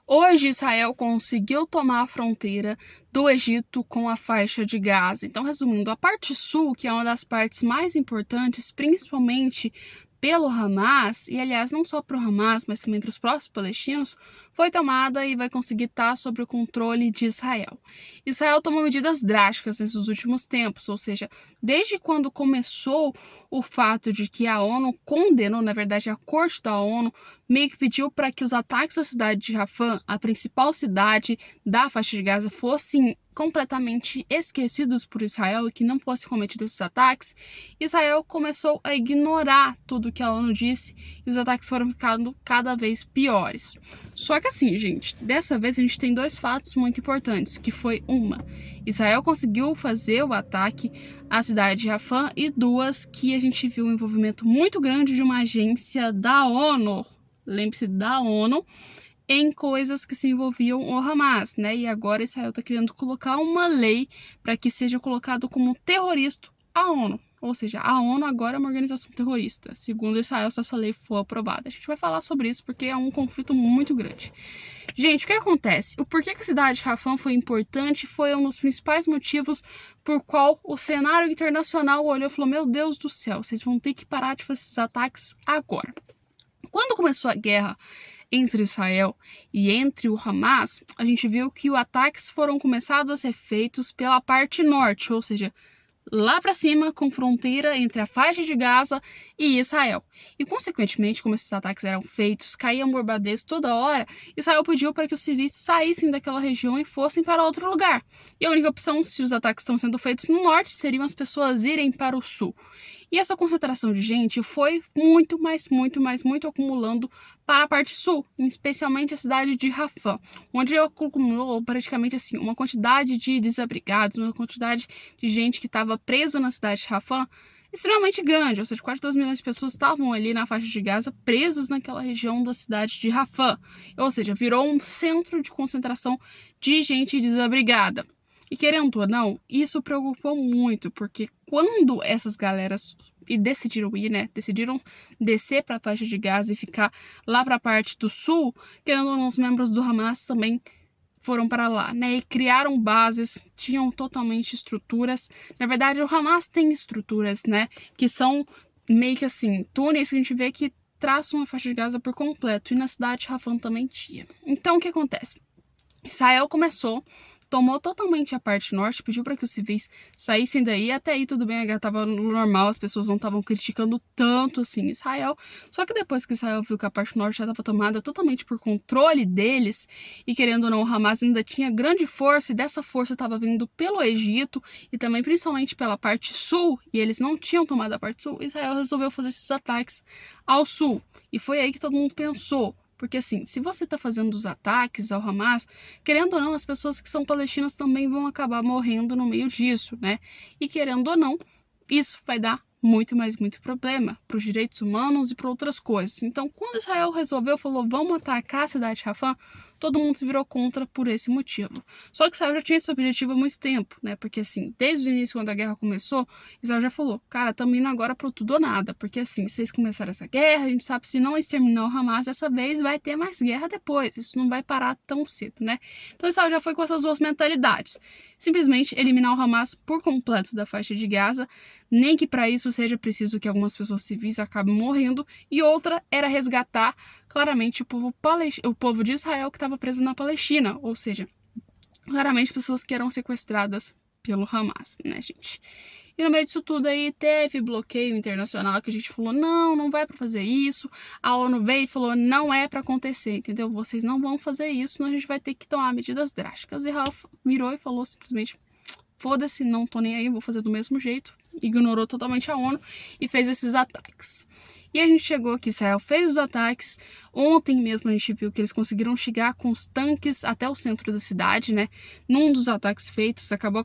Hoje, Israel conseguiu tomar a fronteira do Egito com a faixa de Gaza. Então, resumindo, a parte sul, que é uma das partes mais importantes, principalmente pelo Hamas, e aliás, não só para o Hamas, mas também para os próprios palestinos, foi tomada e vai conseguir estar sob o controle de Israel. Israel tomou medidas drásticas nesses últimos tempos, ou seja, desde quando começou o fato de que a ONU condenou, na verdade, a Corte da ONU meio que pediu para que os ataques à cidade de Rafah, a principal cidade da faixa de Gaza, fossem completamente esquecidos por Israel e que não fossem cometidos esses ataques, Israel começou a ignorar tudo que a ONU disse e os ataques foram ficando cada vez piores. Só que assim, gente, dessa vez a gente tem dois fatos muito importantes, que foi Israel conseguiu fazer o ataque à cidade de Rafah e duas, que a gente viu um envolvimento muito grande de uma agência da ONU, lembre-se da ONU, em coisas que se envolviam o Hamas, né? E agora Israel está querendo colocar uma lei para que seja colocado como terrorista a ONU. Ou seja, a ONU agora é uma organização terrorista, segundo Israel, se essa lei for aprovada. A gente vai falar sobre isso porque é um conflito muito grande. Gente, o que acontece? O porquê que a cidade de Rafah foi importante foi um dos principais motivos por qual o cenário internacional olhou e falou: meu Deus do céu, vocês vão ter que parar de fazer esses ataques agora. Quando começou a guerra entre Israel e entre o Hamas, a gente viu que os ataques foram começados a ser feitos pela parte norte, ou seja, lá para cima, com fronteira entre a faixa de Gaza e Israel. E, consequentemente, como esses ataques eram feitos, caíam bombardeios toda hora, Israel pediu para que os civis saíssem daquela região e fossem para outro lugar. E a única opção, se os ataques estão sendo feitos no norte, seriam as pessoas irem para o sul. E essa concentração de gente foi muito acumulando para a parte sul, especialmente a cidade de Rafah, onde acumulou praticamente assim uma quantidade de desabrigados, uma quantidade de gente que estava presa na cidade de Rafah extremamente grande, ou seja, quase 2 milhões de pessoas estavam ali na faixa de Gaza presas naquela região da cidade de Rafah, ou seja, virou um centro de concentração de gente desabrigada. E querendo ou não, isso preocupou muito, porque quando essas galeras decidiram ir, né, decidiram descer para a faixa de Gaza e ficar lá para a parte do sul, querendo ou não, os membros do Hamas também foram para lá, né, e criaram bases, tinham totalmente estruturas. Na verdade, o Hamas tem estruturas, né, que são meio que assim, túneis que a gente vê que traçam a faixa de Gaza por completo, e na cidade de Rafah também tinha. Então, o que acontece? Israel tomou totalmente a parte norte, pediu para que os civis saíssem daí. Até aí tudo bem, a guerra estava normal, as pessoas não estavam criticando tanto assim Israel. Só que depois que Israel viu que a parte norte já estava tomada totalmente por controle deles, e querendo ou não, o Hamas ainda tinha grande força, e dessa força estava vindo pelo Egito e também principalmente pela parte sul, e eles não tinham tomado a parte sul, Israel resolveu fazer esses ataques ao sul. E foi aí que todo mundo pensou. Porque assim, se você está fazendo os ataques ao Hamas, querendo ou não, as pessoas que são palestinas também vão acabar morrendo no meio disso, né? E querendo ou não, isso vai dar muito problema para os direitos humanos e para outras coisas. Então, quando Israel falou, vamos atacar a cidade de Rafah, todo mundo se virou contra por esse motivo. Só que Israel já tinha esse objetivo há muito tempo, né? Porque assim, desde o início, quando a guerra começou, Israel já falou, cara, estamos indo agora pro tudo ou nada, porque assim, vocês começaram essa guerra, a gente sabe que se não exterminar o Hamas dessa vez, vai ter mais guerra depois, isso não vai parar tão cedo, né? Então Israel já foi com essas duas mentalidades. Simplesmente eliminar o Hamas por completo da faixa de Gaza, nem que para isso seja preciso que algumas pessoas civis acabem morrendo, e outra era resgatar claramente o povo de Israel que estava preso na Palestina, ou seja, claramente pessoas que eram sequestradas pelo Hamas, né, gente? E no meio disso tudo aí teve bloqueio internacional que a gente falou, não vai para fazer isso. A ONU veio e falou, não é para acontecer, entendeu? Vocês não vão fazer isso, senão a gente vai ter que tomar medidas drásticas. E Ralph virou e falou simplesmente, foda-se, não tô nem aí, vou fazer do mesmo jeito. Ignorou totalmente a ONU e fez esses ataques. E a gente chegou aqui, Israel fez os ataques. Ontem mesmo a gente viu que eles conseguiram chegar com os tanques até o centro da cidade, né? Num dos ataques feitos, acabou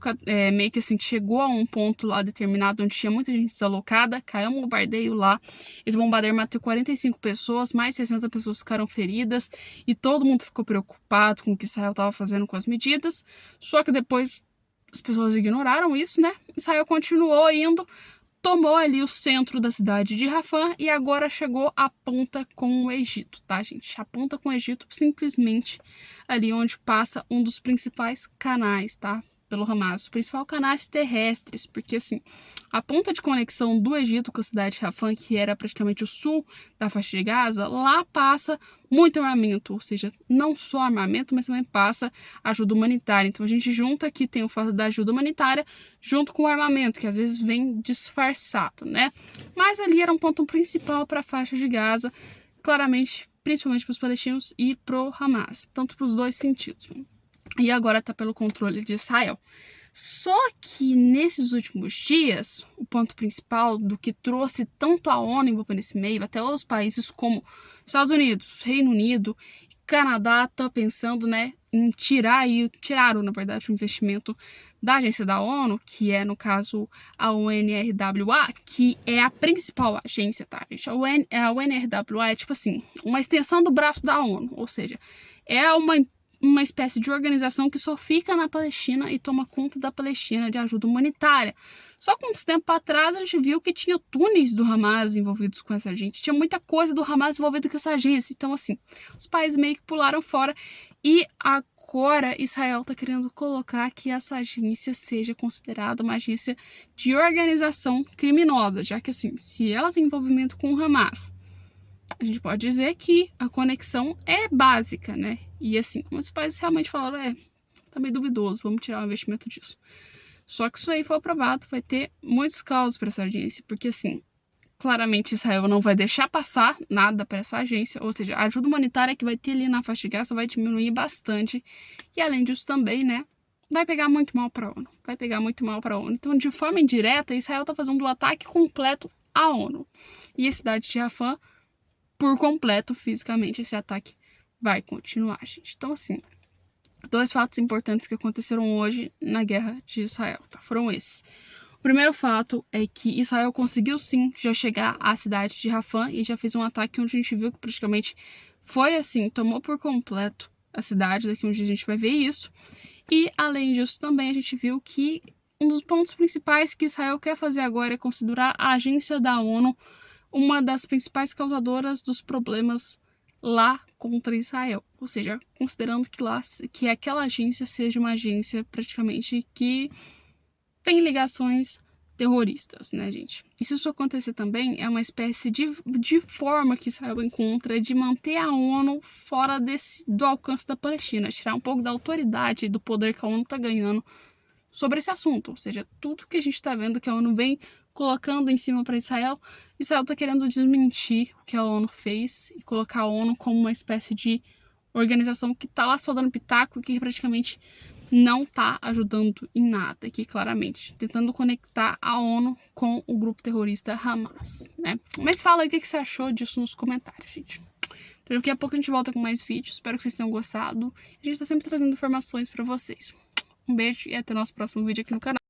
meio que assim, chegou a um ponto lá determinado onde tinha muita gente desalocada, caiu um bombardeio lá. Esse bombardeio matou 45 pessoas, mais 60 pessoas ficaram feridas, e todo mundo ficou preocupado com o que Israel estava fazendo com as medidas. Só que depois as pessoas ignoraram isso, né? Israel continuou indo tomou ali o centro da cidade de Rafah e agora chegou à ponta com o Egito, tá, gente? A ponta com o Egito, simplesmente ali onde passa um dos principais canais, tá? Pelo Hamas, os principais canais terrestres, porque assim, a ponta de conexão do Egito com a cidade de Rafah, que era praticamente o sul da faixa de Gaza, lá passa muito armamento, ou seja, não só armamento, mas também passa ajuda humanitária. Então a gente junta aqui, tem o fato da ajuda humanitária, junto com o armamento, que às vezes vem disfarçado, né? Mas ali era um ponto principal para a faixa de Gaza, claramente, principalmente para os palestinos e pro Hamas, tanto para os dois sentidos. E agora está pelo controle de Israel. Só que nesses últimos dias, o ponto principal do que trouxe tanto a ONU envolvendo nesse meio, até outros países como Estados Unidos, Reino Unido, Canadá, estão pensando, né, em tiraram, na verdade, o investimento da agência da ONU, que é, no caso, a UNRWA, que é a principal agência, tá, gente? A UNRWA é, tipo assim, uma extensão do braço da ONU, ou seja, é uma espécie de organização que só fica na Palestina e toma conta da Palestina de ajuda humanitária. Só que uns tempos atrás a gente viu que tinha túneis do Hamas envolvidos com essa agência, tinha muita coisa do Hamas envolvida com essa agência. Então, assim, os países meio que pularam fora e agora Israel está querendo colocar que essa agência seja considerada uma agência de organização criminosa, já que, assim, se ela tem envolvimento com o Hamas, a gente pode dizer que a conexão é básica, né? E assim, muitos países realmente falaram, tá meio duvidoso, vamos tirar o investimento disso. Só que isso aí foi aprovado, vai ter muitos causos para essa agência, porque assim, claramente Israel não vai deixar passar nada para essa agência, ou seja, a ajuda humanitária que vai ter ali na faixa de Gaza vai diminuir bastante, e além disso também, né, vai pegar muito mal para a ONU, Então, de forma indireta, Israel tá fazendo o ataque completo à ONU. E a cidade de Rafah, por completo, fisicamente, esse ataque vai continuar, gente. Então, assim, dois fatos importantes que aconteceram hoje na guerra de Israel, tá? Foram esses. O primeiro fato é que Israel conseguiu, sim, já chegar à cidade de Rafah e já fez um ataque onde a gente viu que praticamente foi assim, tomou por completo a cidade, daqui um dia a gente vai ver isso. E, além disso, também a gente viu que um dos pontos principais que Israel quer fazer agora é considerar a agência da ONU uma das principais causadoras dos problemas lá contra Israel. Ou seja, considerando que aquela agência seja uma agência praticamente que tem ligações terroristas, né, gente? E se isso acontecer também, é uma espécie de forma que Israel encontra de manter a ONU fora do alcance da Palestina, tirar um pouco da autoridade e do poder que a ONU está ganhando sobre esse assunto. Ou seja, tudo que a gente está vendo que a ONU vem colocando em cima para Israel está querendo desmentir o que a ONU fez e colocar a ONU como uma espécie de organização que está lá só dando pitaco e que praticamente não está ajudando em nada, aqui claramente, tentando conectar a ONU com o grupo terrorista Hamas, né? Mas fala aí o que você achou disso nos comentários, gente. Então, daqui a pouco a gente volta com mais vídeos, espero que vocês tenham gostado. A gente está sempre trazendo informações para vocês. Um beijo e até o nosso próximo vídeo aqui no canal.